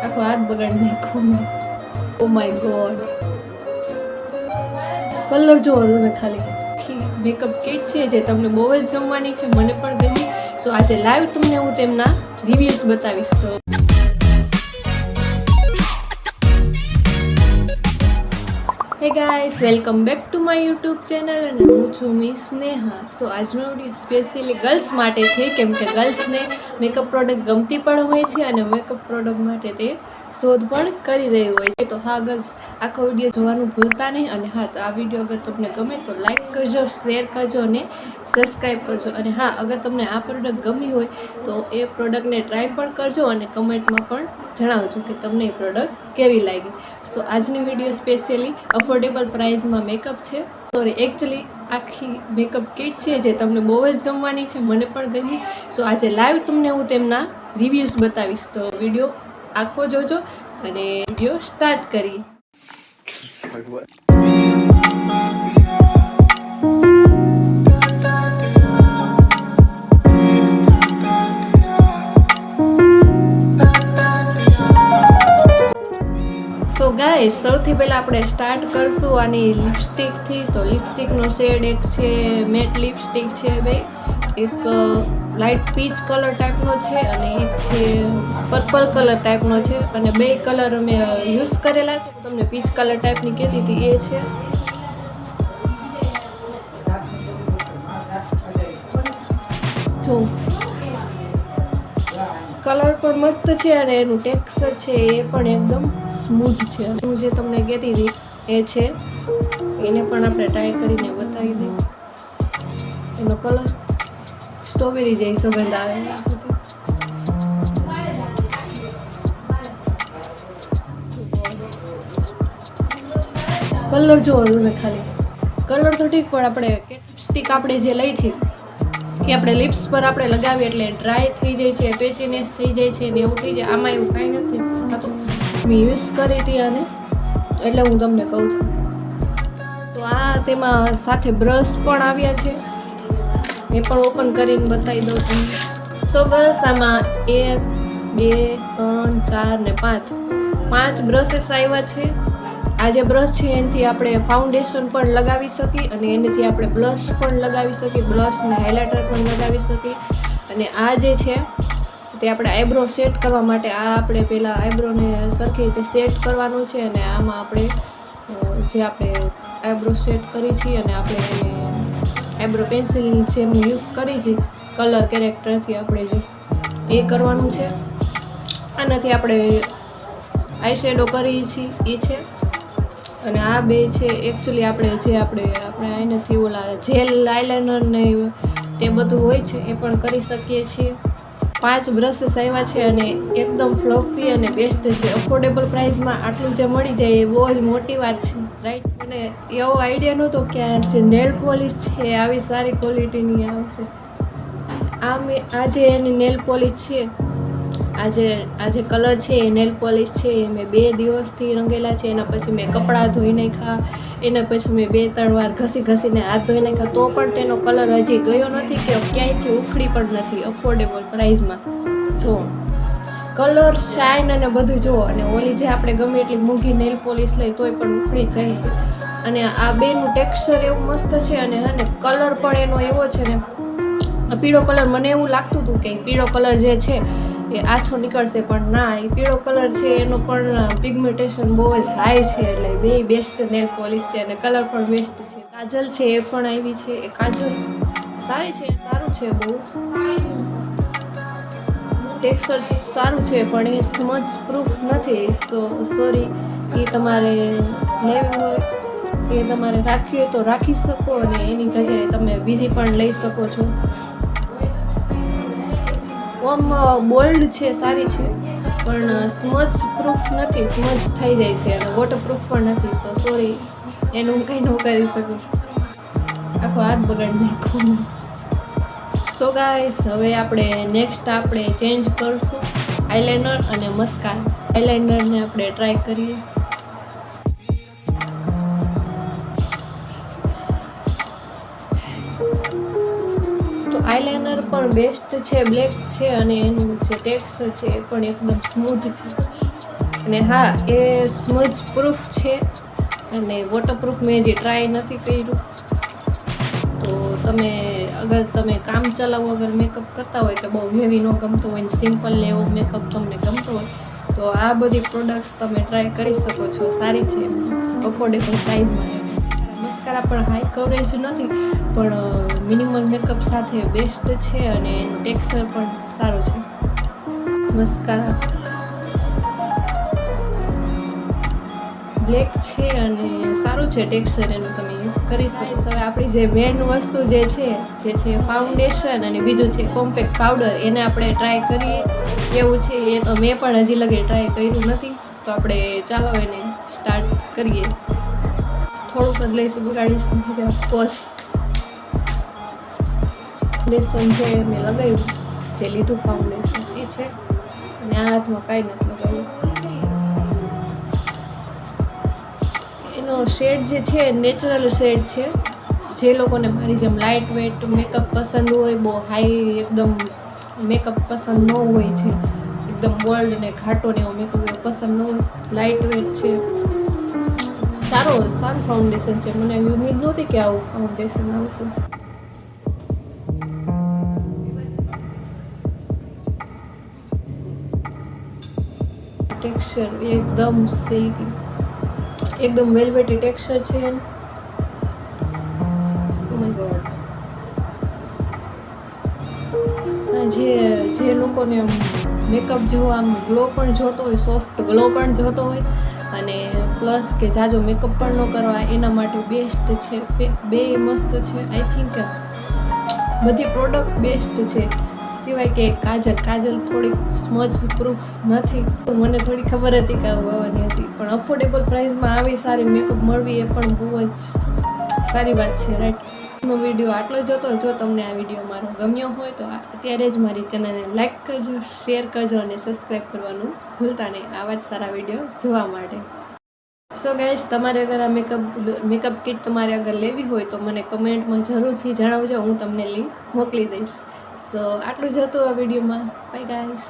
આખો હાથ બગાડી નાખ્યો. ઓ માય ગોડ, કલર જોવો તમે ખાલી. મેકઅપ કિટ છે જે તમને બહુ જ ગમવાની છે, મને પણ ગમી. તો આજે લાઈવ તમને હું તેમના રિવ્યુઝ બતાવીશ. તો હે guys, welcome back to my YouTube channel અને હું છું મિસ સ્નેહા. સો આજનો વિડીયો સ્પેશિયલી ગર્લ્સ માટે છે, કેમ કે ગર્લ્સને મેકઅપ પ્રોડક્ટ ગમતી પણ હોય છે અને મેકઅપ પ્રોડક્ટ માટે તે શોધ પણ કરી રહી હોય છે. તો હા ગર્લ્સ, આખો વિડીયો જોવાનું ભૂલતા નહીં. અને હા, તો આ વિડીયો અગર તમને ગમે તો લાઈક કરજો, શેર કરજો અને સબસ્ક્રાઈબ કરજો. અને હા, અગર તમને આ પ્રોડક્ટ ગમી હોય તો એ પ્રોડક્ટને ટ્રાય પણ કરજો અને કમેન્ટમાં પણ જણાવજો કે તમને એ પ્રોડક્ટ કેવી લાગી. સો આજની વિડીયો સ્પેશિયલી અફોર્ડેબલ પ્રાઇસમાં મેકઅપ છે. એકચ્યુઅલી આખી મેકઅપ કિટ છે જે તમને બહુ જ ગમવાની છે, મને પણ ગમી. સો આજે લાઈવ તમને હું તેમના રિવ્યૂઝ બતાવીશ. તો વિડીયો આખો જોજો અને વિડીયો સ્ટાર્ટ કરીએ. સો ગાઈસ, સૌથી પહેલાં આપણે સ્ટાર્ટ કરશું આની લિપસ્ટિકથી. તો લિપસ્ટિકનો શેડ એક છે મેટ લિપસ્ટિક છે ભાઈ, એક લાઇટ પીચ કલર ટાઈપનો છે અને એક છે પર્પલ કલર ટાઈપનો છે. અને બે કલર અમે યુઝ કરેલા છે. તમને પીચ કલર ટાઈપની કહેતી હતી એ છે. જો કલર પણ મસ્ત છે અને એનું ટેક્સચર છે એ પણ એકદમ સ્મૂથ છે. હું જે તમને કહેતી હતી એ છે, એને પણ આપણે ટ્રાય કરીને બતાવી દઈએ. એનો કલર સ્ટ્રોબેરી જેવી સુગંધ આવે. કલર જોવો તમે ખાલી. કલર તો ઠીક, પણ આપણે લિપસ્ટિક આપણે જે લઈ છે એ આપણે લિપ્સ પર આપણે લગાવીએ એટલે ડ્રાય થઈ જાય છે, પેચીનેસ થઈ જાય છે ને એવું થઈ જાય. આમાં એવું કાંઈ નથી થતું. મેં યુઝ કરી હતી આને એટલે હું તમને કહું છું. તો આ તેમાં સાથે બ્રશ પણ આવ્યા છે, એ પણ ઓપન કરીને બતાવી દઉં તમને. સો ગર્લ્સ, આમાં 1 2 3 4 ને 5 બ્રશેસ આવ્યા છે. આ જે બ્રશ છે એનાથી આપણે ફાઉન્ડેશન પણ લગાવી શકીએ અને એનાથી આપણે બ્લશ પણ લગાવી શકીએ, બ્લશ ને હાઇલાઇટર પણ લગાવી શકીએ. અને આ જે છે તે આપણે આઈબ્રો સેટ કરવા માટે આપણે પહેલાં આઈબ્રોને સરખી રીતે સેટ કરવાનું છે. અને આમાં આપણે જે આપણે આઈબ્રો સેટ કરી છીએ અને આપણે એને આઈબ્રો પેન્સિલ જે યુઝ કરી છે કલર કેરેક્ટરથી આપણે જે એ કરવાનું છે. આનાથી આપણે આઈ શેડો કરીએ છીએ એ છે. અને આ બે છે એકચ્યુઅલી આપણે આનાથી ઓલા જેલ આઈલાઇનર ને તે બધું હોય છે એ પણ કરી શકીએ છીએ. 5 બ્રશેસ આવ્યા છે અને એકદમ ફ્લફી અને બેસ્ટ છે. અફોર્ડેબલ પ્રાઇસમાં આટલું જે મળી જાય એ બહુ જ મોટી વાત છે, રાઈટ? મને એવો આઈડિયા નહોતો કે જે નેલ પોલિશ છે એ આવી સારી ક્વોલિટીની આવશે. આ જે એની નેલ પોલિશ છે, આ જે કલર છે એ નેલ પોલિશ છે એ મેં 2 દિવસથી રંગેલા છે. એના પછી મેં કપડાં ધોઈ નાખ્યા, એના પછી મેં 2-3 વાર ઘસીને હાથ ધોઈ નાખ્યા, તો પણ તેનો કલર હજી ગયો નથી કે ક્યાંયથી ઉખડી પણ નથી. અફોર્ડેબલ પ્રાઇસમાં જો કલર, શાઇન અને બધું જુઓ. અને ઓલી જે આપણે ગમે એટલી મોંઘી નેલ પોલિશ લઈ તોય પણ ઉખડી જાય છે. અને આ બેનું ટેક્સચર એવું મસ્ત છે અને કલર પણ એનો એવો છે ને, પીળો કલર. મને એવું લાગતું હતું કે પીળો કલર જે છે એ આછો નીકળશે, પણ ના, એ પીળો કલર છે એનો પણ પિગમેન્ટેશન બહુ જ હાઈ છે. એટલે બે બેસ્ટ નેલ પોલિશ છે અને કલર પણ બેસ્ટ છે. કાજલ છે એ પણ આવી છે. એ કાજલ સારી છે, સારું છે, બહુ જ ટેક્સચર સારું છે, પણ એ સ્મચ પ્રૂફ નથી. સો સોરી, એ તમારે લેવી હોય એ તમારે રાખવી હોય તો રાખી શકો અને એની જગ્યાએ તમે બીજી પણ લઈ શકો છો. બોલ્ડ છે, સારી છે, પણ સ્મચ પ્રૂફ નથી. સ્મચ થઈ જાય છે અને વોટરપ્રૂફ પણ નથી. તો સોરી, એનું હું કંઈ ન કરી શકું. આખો હાથ બગાડી નાખ્યો. સો ગાઈસ, હવે આપણે નેક્સ્ટ ચેન્જ કરશું આઈલાઇનર અને મસ્કારા. આઈલાઇનરને આપણે ટ્રાય કરીએ. તો આઈલાઇનર પણ બેસ્ટ છે, બ્લેક છે અને એનું જે ટેક્સચર છે એ પણ એકદમ સ્મૂથ છે. અને હા, એ સ્મજ પ્રૂફ છે અને વોટરપ્રૂફ મેં હજી ટ્રાય નથી કર્યું. તો તમે અગર તમે કામ ચલાવો અગર મેકઅપ કરતા હોય કે બહુ હેવી ન ગમતો હોય ને સિમ્પલ ને એવો મેકઅપ તમને ગમતો હોય તો આ બધી પ્રોડક્ટ્સ તમે ટ્રાય કરી શકો છો. સારી છે, અફોર્ડેબલ પ્રાઇસમાં. મસ્કારા પણ હાઈ કવરેજ નથી પણ મિનિમલ મેકઅપ સાથે બેસ્ટ છે અને એનું ટેક્સચર પણ સારું છે. મસ્કારા બ્લેક છે અને સારું છે ટેક્સચર એનું, તમે યુઝ કરી શકો. હવે આપણી જે મેન વસ્તુ જે છે ફાઉન્ડેશન અને બીજું છે કોમ્પેક્ટ પાવડર, એને આપણે ટ્રાય કરીએ કેવું છે. એ તો મેં પણ હજી લગી ટ્રાય કર્યું નથી, તો આપણે ચાલો એને સ્ટાર્ટ કરીએ. થોડુંક જ લઈશું, બગાડીશ નથી. ઓફકોર્સ ફાઉન્ડેશન છે મેં લગાવ્યું, જે લીધું ફાઉન્ડેશન એ છે અને આ હાથમાં કાંઈ નથી લગાવ્યું. એનો શેડ જે છે નેચરલ શેડ છે. જે લોકોને મારી જેમ લાઇટ વેટ મેકઅપ પસંદ હોય, બહુ હાઈ એકદમ મેકઅપ પસંદ ન હોય છે, એકદમ બોલ્ડ ને ઘાટો ને એવો મેકઅપ પસંદ ન હોય, લાઇટ વેટ છે, સારું ફાઉન્ડેશન છે. મને ઉમ્મીદ નહોતી કે આવું ફાઉન્ડેશન આવશે. ટેક્સચર એકદમ સિલ્કી, એકદમ વેલ્વેટી ટેક્સચર છે. જે લોકોને મેકઅપ જેવો આમ ગ્લો પણ જોતો હોય, સોફ્ટ ગ્લો પણ જોતો હોય અને પ્લસ કે જાજો મેકઅપ પણ ન કરવા, એના માટે બેસ્ટ છે. બે મસ્ત છે. આઈ થિંક બધી પ્રોડક્ટ બેસ્ટ છે, સિવાય કે કાજલ થોડીક સ્મજ પ્રૂફ નથી. મને થોડી ખબર હતી કે આવું આવવાની હતી, પણ અફોર્ડેબલ પ્રાઇસમાં આવી સારી મેકઅપ મળવી એ પણ બહુ જ સારી વાત છે, રાઈટ. નો વિડીયો આટલો જ હતો. જો તમને આ વિડીયો મારો ગમ્યો હોય તો અત્યારે જ મારી ચેનલને લાઇક કરજો, શેર કરજો અને સબસ્ક્રાઈબ કરવાનું ભૂલતા નહીં આવા જ સારા વિડીયો જોવા માટે. સો ગાઈઝ, તમારે અગર આ મેકઅપ કિટ તમારે અગર લેવી હોય તો મને કમેન્ટમાં જરૂરથી જણાવજો, હું તમને લિંક મોકલી દઈશ. સો આટલું જ હતું આ વિડીયોમાં. By guys.